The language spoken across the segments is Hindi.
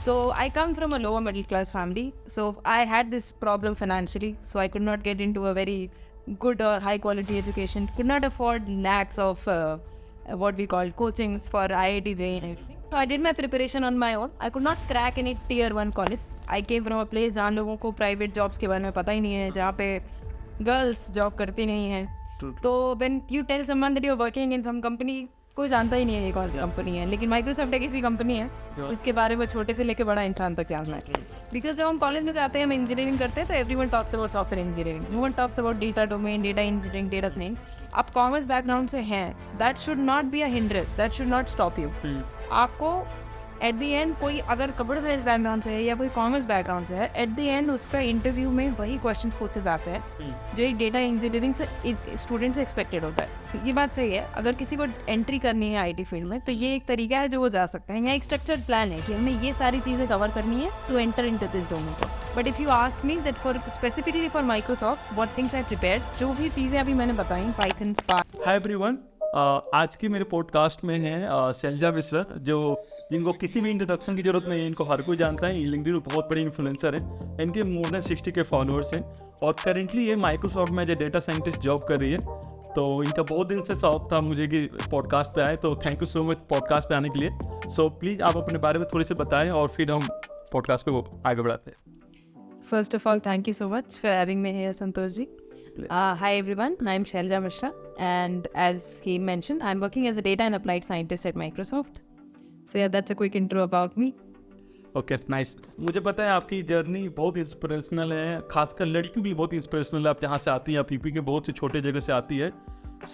So I come from a lower middle class family. So I had this problem financially. So I could not get into a very good or high quality education. Could not afford lakhs of what we call coachings for IIT JEE and everything. So I did my preparation on my own. I could not crack any tier 1 college. I came from a place जहाँ लोगों को private jobs के बारे में पता ही नहीं है, जहाँ पे girls job करती नहीं हैं. तो when you tell someone that you're working in some company, कोई जानता ही नहीं है ये कौन सी कंपनी है. लेकिन माइक्रोसॉफ्ट एक ऐसी कंपनी है इसके बारे में छोटे से लेके बड़ा इंसान तक जानना है. बिकॉज जब हम कॉलेज में जाते हैं, हम इंजीनियरिंग करते हैं, तो everyone talks about software engineering, no one talks about data domain, data engineering, data science. आप कॉमर्स बैकग्राउंड से हैं, that should not be a hindrance, that should not stop you. आपको एट दी एंड कोई अगर कंप्यूटर साइंस बैकग्राउंड से है या कोई कॉमर्स बैकग्राउंड से है, एट दी एंड उसका इंटरव्यू में वही क्वेश्चन पूछे जाते हैं जो एक डेटा इंजीनियरिंग से स्टूडेंट से एक्सपेक्टेड होता है. ये बात सही है. अगर किसी को एंट्री करनी है आईटी फील्ड में, तो ये एक तरीका है जो वो जा सकता है. यहाँ एक स्ट्रक्चर्ड प्लान है कि हमें ये सारी चीज़ें कवर करनी है to enter into this domain. But if you ask me that for specifically for Microsoft what things I prepared, जो भी चीज़ें अभी मैंने बताई, पाइथन, स्पार्क. हाय एवरीवन, आज की मेरे पॉडकास्ट में है शैलजा मिश्रा, जो जिनको किसी भी इंट्रोडक्शन की जरूरत नहीं है. इनको हर कोई जानता है. लिंक्डइन बहुत बड़े इन्फ्लुएंसर हैं. इनके मोर देन 60 के फॉलोअर्स हैं और करेंटली ये माइक्रोसॉफ्ट में जो डेटा साइंटिस्ट जॉब कर रही है. तो इनका बहुत दिन से शौक था मुझे कि पॉडकास्ट पे आए, तो thank you so much podcast पे आने के लिए. सो प्लीज़ आप अपने बारे में थोड़ी सी बताएं और फिर हम पॉडकास्ट पे आगे बढ़ाते हैं. First of all, thank you so much for having me here, Santosh ji. Hi everyone, I'm Shailja Mishra, and as he mentioned, I'm working as a data and applied scientist at Microsoft. So yeah, that's a quick intro about me. Okay, nice. मुझे पता है आपकी जर्नी बहुत इंस्पिरेशनल है, खासकर लड़कियों के लिए बहुत इंस्पिरेशनल है. आप जहाँ से आती हैं, आप यूपी के बहुत से छोटे जगह से आती है.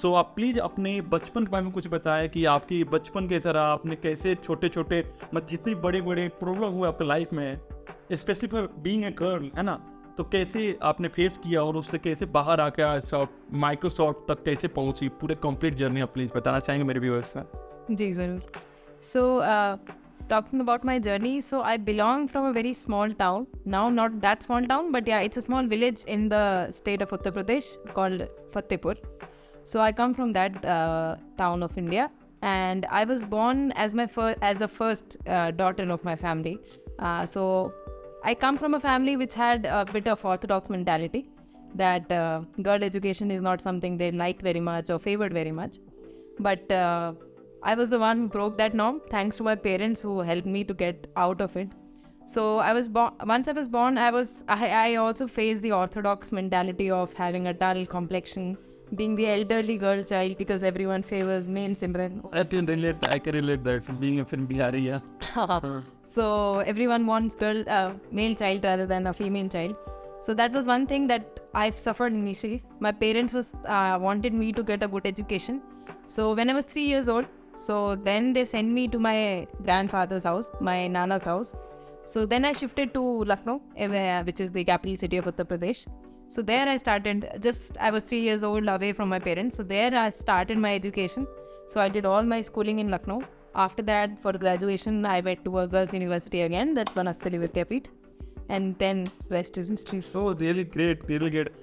सो आप प्लीज़ अपने बचपन के बारे में कुछ बताएं कि आपकी बचपन कैसा रहा, आपने कैसे छोटे छोटे मतलब जितने बड़े बड़े प्रॉब्लम हुए आपके लाइफ में, स्पेसिफिक बीइंग ए गर्ल, है ना, तो कैसे आपने फेस किया और उससे कैसे बाहर आके आज माइक्रोसॉफ्ट तक कैसे पहुंची, पूरे कंप्लीट जर्नी आप प्लीज़ बताना चाहेंगे मेरे व्यूअर्स में. जी ज़रूर. So talking about my journey, so I belong from a very small town. Now not that small town, but yeah, it's a small village in the state of Uttar Pradesh called Fatehpur. So I come from that town of India, and I was born as the first daughter of my family. So I come from a family which had a bit of orthodox mentality that girl education is not something they liked very much or favored very much. But I was the one who broke that norm, thanks to my parents who helped me to get out of it. So once I was born, I also faced the orthodox mentality of having a dull complexion, being the elderly girl child because everyone favors male children. I can relate that from being from Bihari, yeah. So everyone wants male child rather than a female child. So that was one thing that I've suffered initially. My parents wanted me to get a good education. So when I was 3 years old, so then they sent me to my grandfather's house, my nana's house. So then I shifted to Lucknow, which is the capital city of Uttar Pradesh. So there I started, I was 3 years old away from my parents. So there I started my education. So I did all my schooling in Lucknow. After that, for graduation, I went to a girls' university again. That's Banasthali University. And then rest is history. So really great, really great.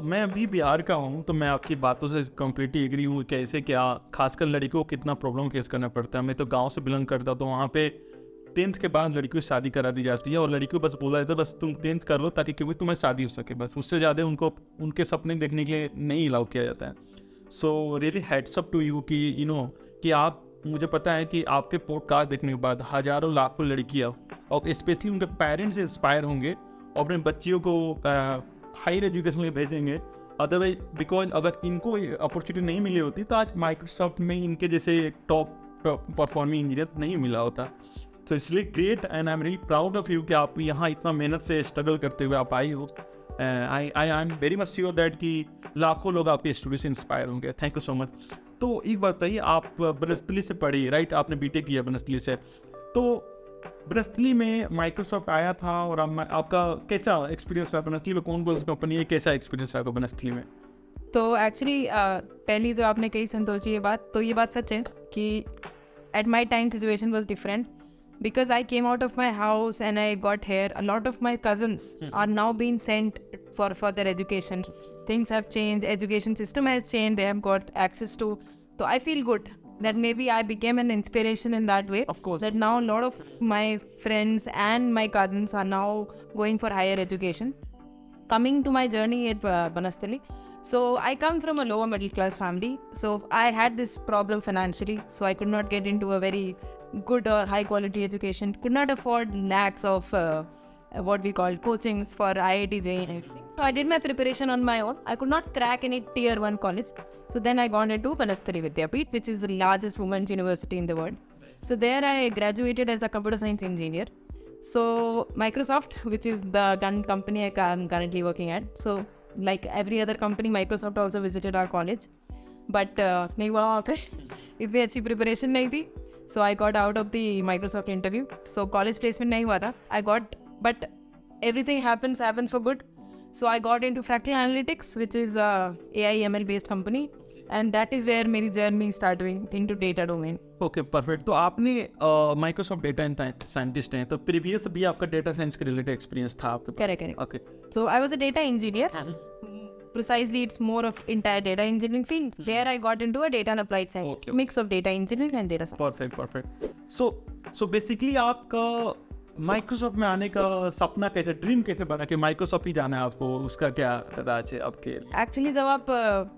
मैं अभी बिहार का हूँ, तो मैं आपकी बातों से कम्प्लीटली एग्री हूँ. कैसे क्या खासकर लड़कियों को कितना प्रॉब्लम फेस करना पड़ता है. मैं तो गांव से बिलोंग करता हूँ, तो वहाँ पे 10th के बाद लड़कियों की शादी करा दी जाती है और लड़कियों को बस बोला जाता है बस तुम 10th कर लो ताकि क्योंकि तुम्हें शादी हो सके. बस उससे ज़्यादा उनको उनके सपने देखने के लिए नहीं अलाउ किया जाता है. So really heads up to you कि यू नो कि आप, मुझे पता है कि आपके पॉडकास्ट देखने के बाद हज़ारों लाखों लड़कियाँ और स्पेशली उनके पेरेंट्स इंस्पायर होंगे और अपने बच्चियों को हायर एजुकेशन में भेजेंगे. अदरवाइज बिकॉज अगर इनको अपॉर्चुनिटी नहीं मिली होती तो आज माइक्रोसॉफ्ट में इनके जैसे टॉप परफॉर्मिंग इंजीनियर नहीं मिला होता. तो इसलिए great and I am really proud of you कि आप यहाँ इतना मेहनत से स्ट्रगल करते हुए आप आई हो. I am very much sure that कि लाखों लोग आपके स्टोरी से इंस्पायर होंगे. Thank you so much. तो एक बात बताइए, आप बनस्थली से पढ़ी, राइट? आपने बीटेक किया बनस्थली से, तो बनस्थली में माइक्रोसॉफ्ट आया था और आपका कैसा एक्सपीरियंस रहा? बनस्थली में कौन कौन सी कंपनी है, कैसा एक्सपीरियंस रहा बनस्थली में? तो एक्चुअली पहली जो आपने कही संतोष जी ये बात सच है कि at my time situation was different because I came out of my house and I got here. A lot of my cousins are now being sent for further education. Things have changed, education system has changed, they have got access to. So I feel good. that maybe I became an inspiration in that way. Of course. That now a lot of my friends and my cousins are now going for higher education. Coming to my journey at Banasthali. So I come from a lower middle class family. So I had this problem financially. So I could not get into a very good or high quality education. Could not afford lakhs of what we call coachings for IIT JEE and everything. So I did my preparation on my own. I could not crack any tier 1 college. So then I got into Banasthali Vidyapith, which is the largest women's university in the world. So there I graduated as a computer science engineer. So Microsoft, which is the company I'm currently working at. So like every other company, Microsoft also visited our college. But नहीं हुआ वहाँ पे इतनी अच्छी preparation नहीं थी. So I got out of the Microsoft interview. So college placement नहीं हुआ था. But everything happens for good. So I got into Fractal Analytics, which is a AI ML based company. And that is where मेरी journey started into data domain. Okay perfect. तो आपने माइक्रोसॉफ्ट डेटा साइंटिस्ट हैं, तो प्रीवियस भी आपका डेटा साइंस के रिलेटेड एक्सपीरियंस था आपके? Correct. Okay. So I was a data engineer. Precisely, it's more of entire data engineering field. There I got into a data and applied science. Okay. Mix of data engineering and data science. Perfect. So basically आपका माइक्रोसॉफ्ट में आने का सपना कैसे, ड्रीम कैसे बना कि माइक्रोसॉफ्ट ही जाना है आपको? उसका क्या राज है आपके? Actually, जब आप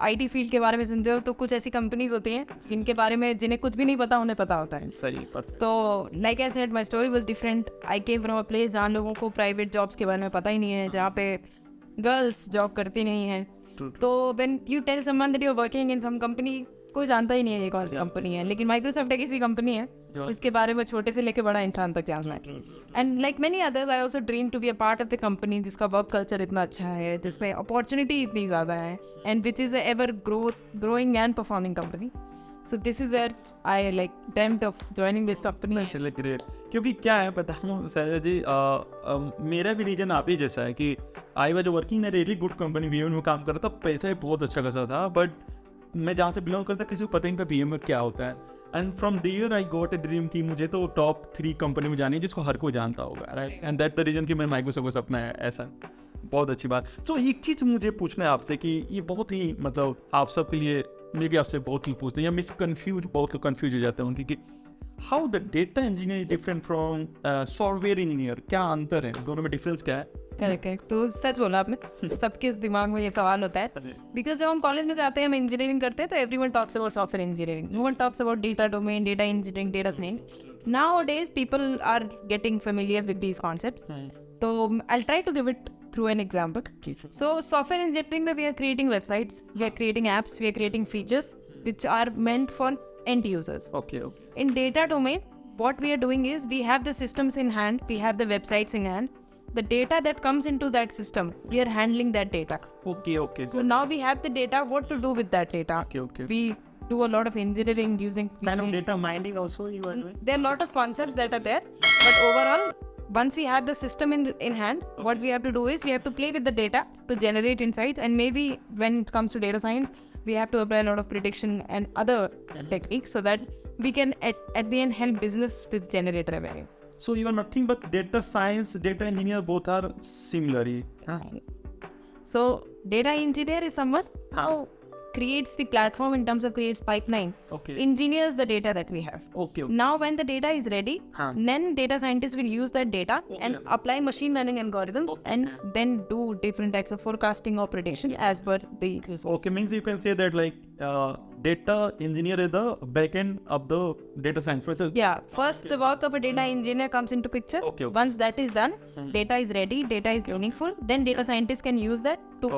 IT फील्ड के बारे में सुनते हो तो कुछ ऐसी कंपनीज होती हैं जिनके बारे में जिन्हें कुछ भी नहीं पता उन्हें पता होता है. सही. परफेक्ट. तो like I said, my story was different. I came from a place जहाँ लोगों को प्राइवेट जॉब्स के बारे में पता ही नहीं है, जहाँ पे गर्ल्स जॉब करती नहीं हैं. तो when you tell someone that you are working in some company, कोई जानता ही नहीं है ये कौन सी कंपनी है. लेकिन माइक्रोसॉफ्ट एक ऐसी कंपनी है इसके बारे में छोटे से लेके बड़ा इंसान तक जानना है. And like many others, I also dream to be a part of the company जिसका वर्क कल्चर इतना अच्छा है, जिसमें अपॉर्चुनिटी इतनी ज़्यादा है, and which is ever growing and performing company. So this is where I like dreamt of joining this company. Actually great. क्योंकि क्या है पता है शैलजा जी, मेरा भी रीजन आप ही जैसा है कि I was working in really good company. VM में काम कर रहा था, पैसा बहुत अच्छा खासा था, बट मैं जहाँ से बिलोंग करता किसी को पता ही नहीं था वीएम में क्या होता है. And from there I got a dream कि मुझे तो टॉप 3 कंपनी में जानी है जिसको हर कोई जानता होगा, right. And that the reason कि मैं माइक्रोसॉफ्ट को सपना है ऐसा. बहुत अच्छी बात. तो एक चीज़ मुझे पूछना है आपसे कि ये बहुत ही मतलब आप सब के लिए मे भी आपसे बहुत ही पूछते हैं या बहुत लोग कन्फ्यूज हो जाते हैं उनकी कि how the data engineer is different from software engineer. क्या अंतर है दोनों में, डिफरेंस क्या है? करेक्ट. तो सच बोला आपने, सबके दिमाग में ये सवाल होता है. बिकॉज जब हम कॉलेज में जाते हैं, हम इंजीनियरिंग करते हैं, तो everyone talks about software engineering, no one talks about data domain, data engineering, data science. Nowadays people are getting familiar with these concepts. So I'll try to give it through an example. So software engineering में we are creating websites, we are creating apps, we are creating features which are meant for end users. Okay. In data domain, what we are doing is we have the systems in hand, we have the websites in hand. The data that comes into that system, we are handling that data. Okay. So now we have the data, what to do with that data? Okay. We do a lot of engineering using Kind of data mining also you are doing? There are a lot of concepts that are there, but overall, once we have the system in hand, what we have to do is we have to play with the data to generate insights, and maybe when it comes to data science, we have to apply a lot of prediction and other techniques so that we can at the end help business to generate revenue. So you are nothing but data science, data engineer, both are similar. Huh? So data engineer is someone who creates the platform in terms of creates pipeline, engineers the data that we have. Now when the data is ready, then data scientists will use that data and apply machine learning algorithms and then do different types of forecasting or prediction as per the users. Okay, means you can say that like data engineer is the back end of the data science process. Yeah, first the work of a data engineer comes into picture. Once that is done, data is ready, data is meaningful, then data scientists can use that to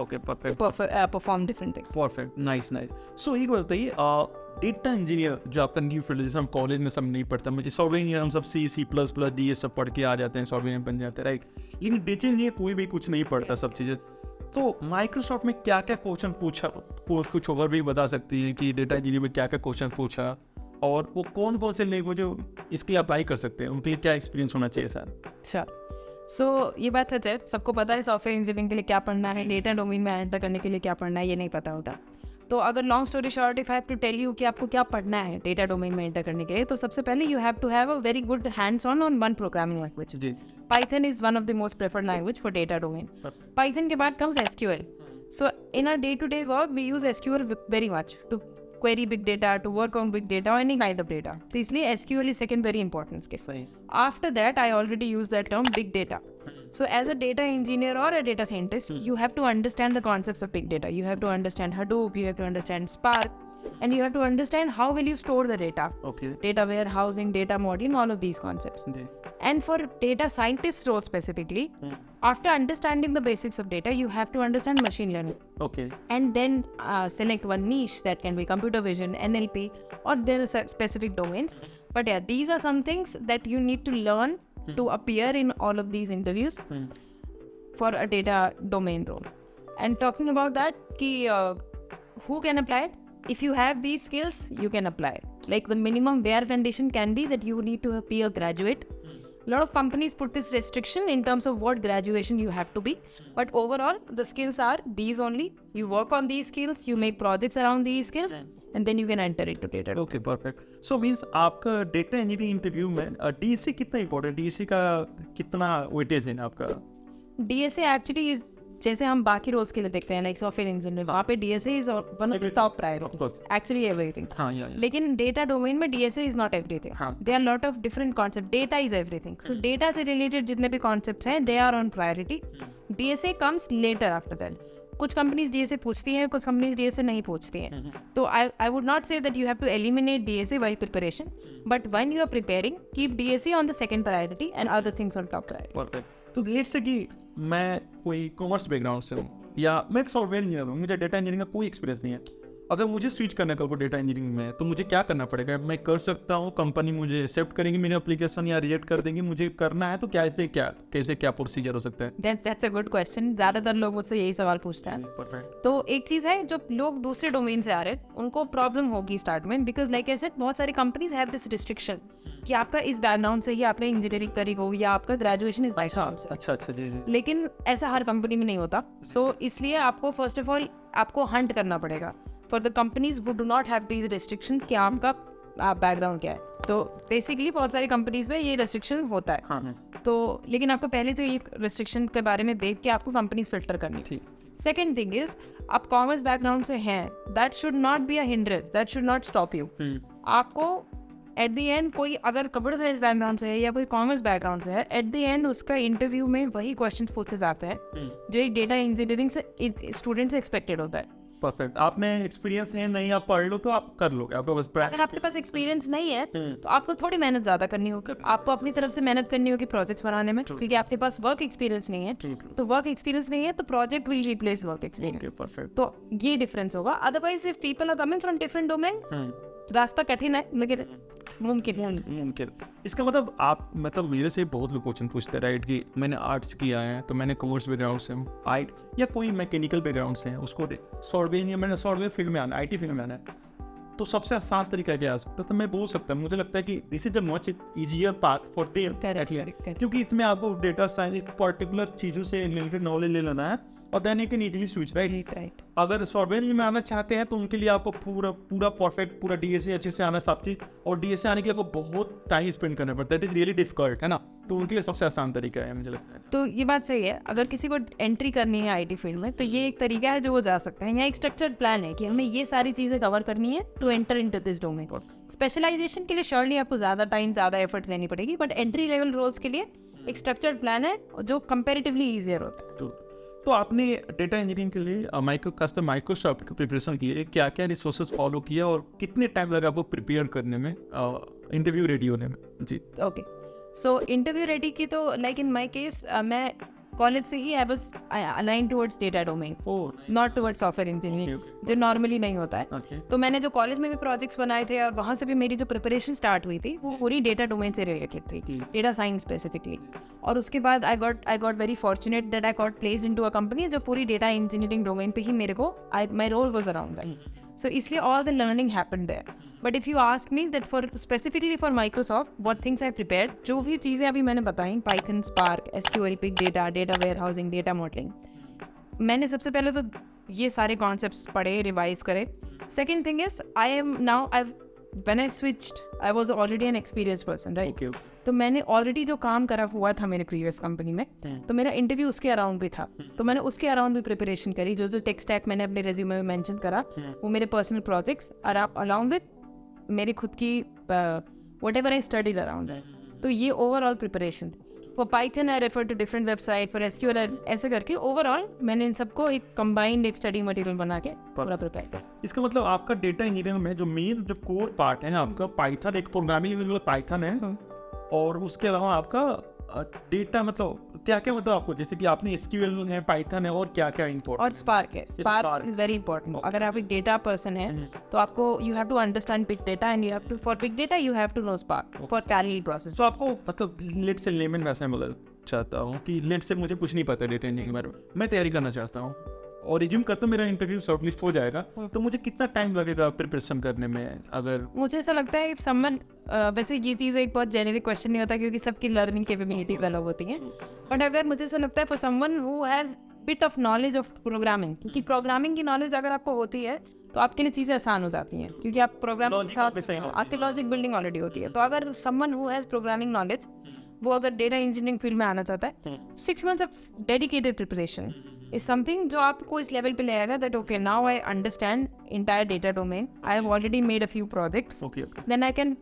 perform different things. Perfect, nice. So एक बात बताइए, डेटा इंजीनियर जो आपका न्यू फील्ड, जैसे हम कॉलेज में सब नहीं पढ़ता, मुझे सॉफ्टवेयर इंजीनियर हम सब C++, D ये सब पढ़ के आ जाते हैं, सॉफ्टवेयर बन जाते हैं, राइट. लेकिन डेटा इंजीनियर कोई भी कुछ नहीं पढ़ता सब चीज़ें. तो माइक्रोसॉफ्ट में क्या क्या क्वेश्चन पूछा, कुछ ओवर भी बता सकती है कि डेटा इंजीनियर में क्या क्या क्वेश्चन पूछा, और वो कौन से लैंग्वेज जो इसके अप्लाई कर सकते हैं, उनके लिए क्या एक्सपीरियंस होना चाहिए सर? अच्छा, सो ये बात है, सबको पता है सॉफ्टवेयर इंजीनियरिंग के लिए क्या पढ़ना है, डेटा डोमेन में एंटर करने के लिए क्या पढ़ना है, ये नहीं पता होता. तो अगर long story short, if I have to tell you कि आपको क्या पढ़ना है डेटा डोमेन में एंटर करने के लिए, तो सबसे पहले you have to have a very good hands on one programming language. जी, Python is one of the most preferred language for data domain. Python के बाद comes SQL. So in our day-to-day work, we use SQL very much to query big data, to work on big data or any kind of data. So इसलिए SQL is second very important skill. सही. After that, I already use that term big data. So as a data engineer or a data scientist, you have to understand the concepts of big data. You have to understand Hadoop, you have to understand Spark, and you have to understand how will you store the data. Okay. Data warehousing, data modeling, all of these concepts. जी. And for data scientist role specifically, after understanding the basics of data, you have to understand machine learning. Okay. And then select one niche that can be computer vision, NLP, or there are specific domains. But yeah, these are some things that you need to learn to appear in all of these interviews for a data domain role. And talking about that, who can apply? If you have these skills, you can apply. Like the minimum bare condition can be that you need to be a graduate. A lot of companies put this restriction in terms of what graduation you have to be. But overall, the skills are these only. You work on these skills, you make projects around these skills, and then you can enter into data. Okay, perfect. So means आपका डेटा इंजीनियरिंग इंटरव्यू में डीएसए कितना इंपॉर्टेंट, डीएसए का कितना वेटेज है आपका? DSA actually is, जैसे हम बाकी रोल्स के लिए देखते हैं लाइक सॉफ्टवेयर इंजीनियर, वहाँ पे DSA is one of the top priority, actually everything. हाँ. लेकिन डेटा डोमेन में DSA is not everything. They are lot of different concept. Data is everything. So data से रिलेटेड जितने भी कॉन्सेप्ट्स हैं they are on priority. DSA comes later after that. कुछ कंपनीज DSA पूछती हैं, कुछ कंपनीज DSA नहीं पूछती हैं. तो I would not say that you have to eliminate DSA by preparation, but when you are preparing keep DSA on the second priority and other things on top priority. Perfect. तो लेट्स से कि मैं कोई कॉमर्स बैकग्राउंड से हूँ या मैं सॉफ्टवेयर इंजीनियर हूँ, मुझे डेटा इंजीनियरिंग का कोई एक्सपीरियंस नहीं है. अगर मुझे स्विच करना है डेटा इंजीनियरिंग में, तो मुझे क्या करना पड़ेगा? मैं कर सकता हूँ, कंपनी मुझे एक्सेप्ट करेंगी मेरी एप्लीकेशन या रिजेक्ट कर देंगी? मुझे करना है तो कैसे क्या प्रोसीजर हो सकता है? That's a good question. ज़्यादातर लोग मुझसे यही सवाल पूछते हैं. तो एक चीज़ है, जो लोग दूसरे डोमेन से आ रहे हैं उनको प्रॉब्लम होगी स्टार्ट में, बिकॉज लाइक आई सेड बहुत सारी कंपनीज हैव दिस रिस्ट्रिक्शन कि आपका इस बैकग्राउंड से ही आपने इंजीनियरिंग करी हो या आपका ग्रेजुएशन इस बैकग्राउंड से. अच्छा जी. लेकिन ऐसा हर कंपनी में नहीं होता. सो इसलिए आपको फर्स्ट ऑफ ऑल आपको हंट करना पड़ेगा for the companies who do not have these restrictions कि आपका बैकग्राउंड क्या है. तो बेसिकली बहुत सारी कंपनीज में ये रिस्ट्रिक्शन होता है. हाँ. तो लेकिन आपको पहले से ये रिस्ट्रिक्शन के बारे में देख के आपको कंपनीज फिल्टर करनी है. सेकेंड थिंग इज, आप कॉमर्स बैकग्राउंड से हैं, that should not be a hindrance, that should not stop you. आपको एट द एंड कोई अगर कंप्यूटर साइंस बैकग्राउंड से है या कोई कॉमर्स बैकग्राउंड से है, एट द एंड उसका इंटरव्यू में वही क्वेश्चन पूछे जाते हैं जो एक डेटा इंजीनियरिंग से स्टूडेंट से एक्सपेक्टेड होता है. परफेक्ट. आपने एक्सपीरियंस है नहीं, आप पढ़ लो तो आप कर लोगे. आपको बस अगर आपके पास एक्सपीरियंस नहीं है तो आपको थोड़ी मेहनत ज़्यादा करनी होगी. आपको अपनी तरफ से मेहनत करनी होगी प्रोजेक्ट्स बनाने में, क्योंकि आपके पास वर्क एक्सपीरियंस नहीं है. तो वर्क एक्सपीरियंस नहीं है तो project will replace work experience. Perfect. तो ये डिफरेंस होगा. Otherwise if people are coming from different domain, रास्ता कठिन है लेकिन मुमकिन. इसका मतलब आप मेरे से बहुत लोग क्वेश्चन पूछते हैं राइट कि मैंने आर्ट्स किया है तो मैंने कॉमर्स बैकग्राउंड से हूँ, या कोई मैकेनिकल बैकग्राउंड से है उसको सॉफ्टवेयर फील्ड में आना, IT फील्ड में आना है, तो सबसे आसान तरीका क्या है? तो मैं बोल सकता हूँ, मुझे लगता है कि this is the much easier path for them, क्योंकि इसमें आपको डेटा साइंस पर्टिकुलर चीज़ों से रिलेटेड नॉलेज ले लेना है और then you can easily switch right. अगर सॉफ्टवेयर में आना चाहते हैं तो उनके लिए आपको पूरा परफेक्ट पूरा DSA अच्छे से आना सब चीज़, और DSA आने के लिए आपको बहुत टाइम स्पेंड करना पड़ता है. दैट इज रियली डिफिकल्ट है ना. तो उनके लिए सबसे आसान तरीका है मुझे लगता है. तो ये बात सही है. अगर किसी को एंट्री करनी है IT फील्ड में तो ये एक तरीका है जो वो जा सकते हैं. यहाँ एक स्ट्रक्चर्ड प्लान है कि हमें ये सारी चीज़ें कवर करनी है to enter into this domain. Specialisation के लिए श्योरली आपको ज़्यादा टाइम ज़्यादा एफर्ट्स देनी पड़ेगी, बट एंट्री लेवल रोल्स के लिए एक स्ट्रक्चर्ड प्लान है जो कंपेरेटिवली ईजियर होता है. तो आपने डेटा इंजीनियरिंग के लिए माइक्रोसॉफ्ट की प्रिपरेशन की है, क्या क्या रिसोर्सेज फॉलो किया और कितने टाइम लगा आपको प्रिपेयर करने में, इंटरव्यू रेडी होने में? जी. ओके. सो इंटरव्यू रेडी की तो लाइक इन माय केस मैं कॉलेज से ही I was align towards data domain, not towards software engineering, जो नॉर्मली नहीं होता है. तो मैंने जो कॉलेज में भी प्रोजेक्ट्स बनाए थे और वहाँ से भी मेरी जो प्रिपरेशन स्टार्ट हुई थी वो पूरी डेटा डोमेन से रिलेटेड थी, डेटा साइंस स्पेसिफिकली. और उसके बाद I got very fortunate that I got placed into a company जो पूरी डेटा इंजीनियरिंग डोमेन पे ही मेरे को my role was around that. So इसलिए all the learning happened there. But if you ask me that for specifically for Microsoft, what things I prepared, जो भी चीज़ें अभी मैंने बताई, Python, Spark, SQL, Big Data, Data Warehousing, Data Modeling, मैंने सबसे पहले तो ये सारे concepts पढ़े, revise करे. Second thing is, when I switched, I was already an experienced person, right? Okay. तो मैंने ऑलरेडी जो काम करा हुआ था मेरे प्रीवियस कंपनी में, तो मेरा इंटरव्यू उसके अराउंड भी था, तो मैंने उसके अराउंड भी प्रिपरेशन करी। जो जो टेक स्टैक मैंने अपने रेज्यूमे में मेंशन करा, वो मेरे पर्सनल प्रोजेक्ट्स अलॉन्ग विद मेरी खुद की व्हाटएवर आई स्टडीड अराउंड है। तो ये overall preparation for Python I refer to different website, for SQL ऐसे करके ओवरऑल मैंने इन सबको एक कंबाइंड एक स्टडी मटेरियल बना के पूरा प्रिपेयर किया। इसका मतलब आपका डेटा इंजीनियरिंग में जो मेन जो कोर पार्ट है ना आपका पाइथन, एक प्रोग्रामिंग लैंग्वेज पाइथन है, और उसके अलावा आपका डेटा मतलब क्या क्या मतलब आपको, जैसे कि आपने एसक्यूएल है, पाइथन है, और क्या क्या इंपॉर्टेंट, और स्पार्क है। Spark is very important. अगर आप एक डेटा पर्सन है तो आपको you have to understand big data and you have to for big data you have to know Spark for parallel process. तो आपको मतलब लेट से लेमन वैसे मतलब चाहता हूँ कि लेट से मुझे कुछ नहीं पता डेटा इंजीनियरिंग के बारे में, मैं तैयारी करना चाहता हूँ और रिज्यूम करता हूँ, मेरा इंटरव्यू शॉर्टलिस्ट हो जाएगा, तो मुझे कितना टाइम लगेगा प्रिपरेशन करने में? अगर मुझे ऐसा लगता है कि समवन वैसे ये चीज़ एक बहुत जेनेरिक क्वेश्चन नहीं होता क्योंकि सबकी लर्निंग कैपेबिलिटीज अलग होती हैं, बट अगर मुझे ऐसा लगता है for someone who has bit of knowledge of programming, क्योंकि प्रोग्रामिंग की नॉलेज अगर आपको होती है तो आपके लिए चीज़ें आसान हो जाती हैं, क्योंकि आप प्रोग्रामिंग के साथ आपकी लॉजिक बिल्डिंग ऑलरेडी होती है। तो अगर someone who has programming knowledge वो अगर डेटा इंजीनियरिंग फील्ड में आना चाहता है, 6 months of dedicated preparation is something जो आपको इस लेवल पे ले आएगा that okay now I understand entire data domain, I have already made a few projects, then I can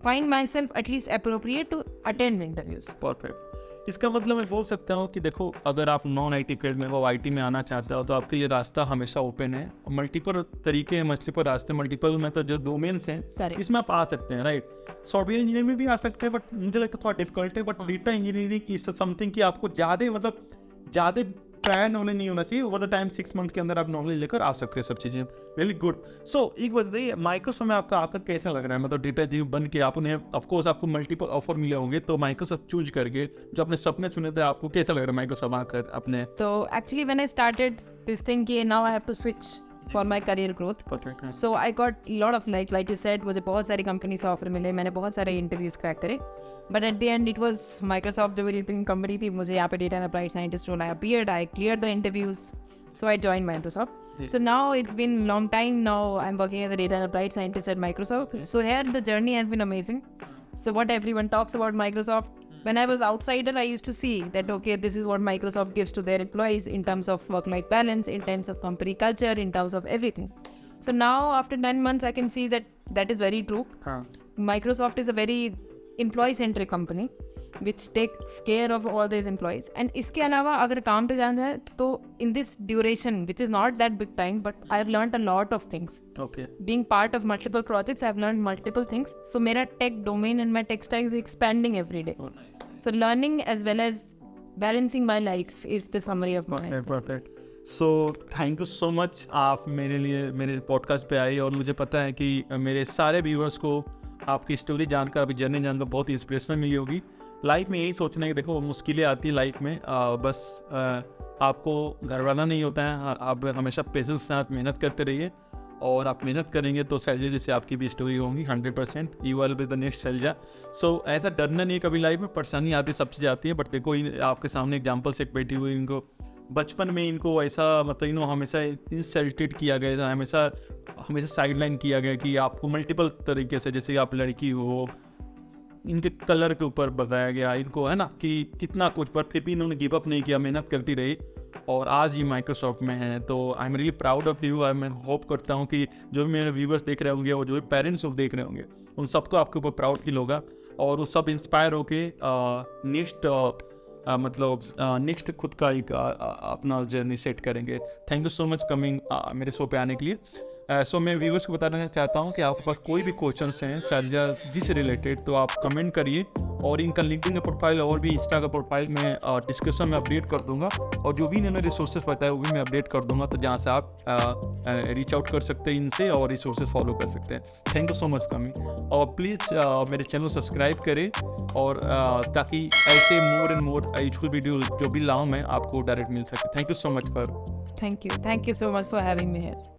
find my self at least appropriate to attend interviews. Perfect. इसका मतलब मैं बोल सकता हूँ कि देखो अगर आप नॉन आईटी फील्ड में हो, आईटी में आना चाहते हो, तो आपके लिए रास्ता हमेशा ओपन है। मल्टीपल तरीके हैं, मल्टीपल रास्ते, मल्टीपल मतलब जो डोमेन्स हैं इसमें आप आ सकते हैं, राइट। सॉफ्टवेयर इंजीनियरिंग में भी आ सकते हैं, बट मुझे लगता है थोड़ा डिफिकल्ट है। But data engineering is something कि आपको ज़्यादा प्रायर नॉलेज नहीं होना चाहिए, ओवर द टाइम 6 months के अंदर आप नॉलेज लेकर आ सकते हैं सब चीज़ें। Very good. सो एक बात बताइए, माइक्रोसॉफ्ट में आपका आकर कैसा लग रहा है? मतलब डेटा इंजीनियर बन के आपने ऑफकोर्स आपको मल्टीपल ऑफर मिले होंगे, तो माइक्रोसॉफ्ट चूज करके जो अपने सपने चुने थे, आपको कैसा लग रहा है माइक्रोसॉफ्ट आकर अपने? तो actually when I started this thing कि now I have to switch for my career growth, so I got lot of like you said, मुझे बहुत सारी कंपनी से ऑफर मिले, मैंने बहुत सारे इंटरव्यूज क्रैक करे, but at the end it was Microsoft जो मेरी ड्रीम कंपनी थी। मुझे यहाँ पे data and applied scientist role आया, I clear the interviews, so I join Microsoft. So now it's been a long time now I'm working as a data and applied scientist at Microsoft. So here the journey has been amazing. So what everyone talks about Microsoft, when I was outsider I used to see that okay, this is what Microsoft gives to their employees in terms of work-life balance, in terms of company culture, in terms of everything. So now after 9 months I can see that that is very true. Microsoft is a very employee-centric company which takes care of all these employees. And इसके अलावा अगर काम पे जाना है तो in this duration which is not that big time, but I have learned a lot of things. Okay. Being part of multiple projects, I have learned multiple things. So मेरा tech domain and my tech stack is expanding every day. Oh, nice. So learning as well as balancing my life is the summary of my life. Perfect. So thank you so much, आप मेरे लिए मेरे पॉडकास्ट पे आए, और मुझे पता है कि मेरे सारे व्यूअर्स को आपकी स्टोरी जानकर, आपकी जर्नी जानकर बहुत इंस्पिरेशनल मिली होगी। लाइफ में यही सोचना है कि देखो मुश्किलें आती है लाइफ में, बस आपको घरवाना नहीं होता है, आप हमेशा पेशेंस के साथ मेहनत करते रहिए, और आप मेहनत करेंगे तो शैलजा जैसे आपकी भी स्टोरी होंगी 100%, you will be the next Shailaja. So ऐसा डरना नहीं है कभी, लाइफ में परेशानी आती है, सब चीज़ आती है, बट देखो आपके सामने एग्जाम्पल से एक बैठी हुई, इनको बचपन में इनको ऐसा मतलब हमेशा इंसल्टेड किया गया था, हमेशा साइडलाइन किया गया कि आपको मल्टीपल तरीके से, जैसे आप लड़की हो, इनके कलर के ऊपर बताया गया इनको, है ना, कि कितना कुछ, पर फिर भी इन्होंने गिव अप नहीं किया, मेहनत करती रही, और आज ये माइक्रोसॉफ्ट में है। तो I am really proud of you. मैं होप करता हूँ कि जो भी मेरे व्यूवर्स देख रहे होंगे और जो भी पेरेंट्स देख रहे होंगे, उन सबको आपके ऊपर प्राउड फील होगा, और वो सब इंस्पायर होके नेक्स्ट खुद का एक अपना जर्नी सेट करेंगे। Thank you so much coming मेरे शो पे आने के लिए। सो मैं व्यूवर्स को बताना चाहता हूँ कि आपके पास कोई भी क्वेश्चंस हैं शैलजा जी से रिलेटेड, तो आप कमेंट करिए, और इनका लिंक्डइन का प्रोफाइल और भी इंस्टा का प्रोफाइल मैं डिस्क्रिप्शन में अपडेट कर दूंगा, और जो भी इन्होंने रिसोर्सेज बताए वो भी मैं अपडेट कर दूंगा, तो जहाँ से आप रीच आउट कर सकते हैं इनसे और रिसोर्सेज फॉलो कर सकते हैं। Thank you so much coming, और प्लीज़ मेरे चैनल सब्सक्राइब करें, और ताकि ऐसे more and more useful video जो भी लाऊं मैं आपको डायरेक्ट मिल सके। Thank you so much for thank you so much for having me here.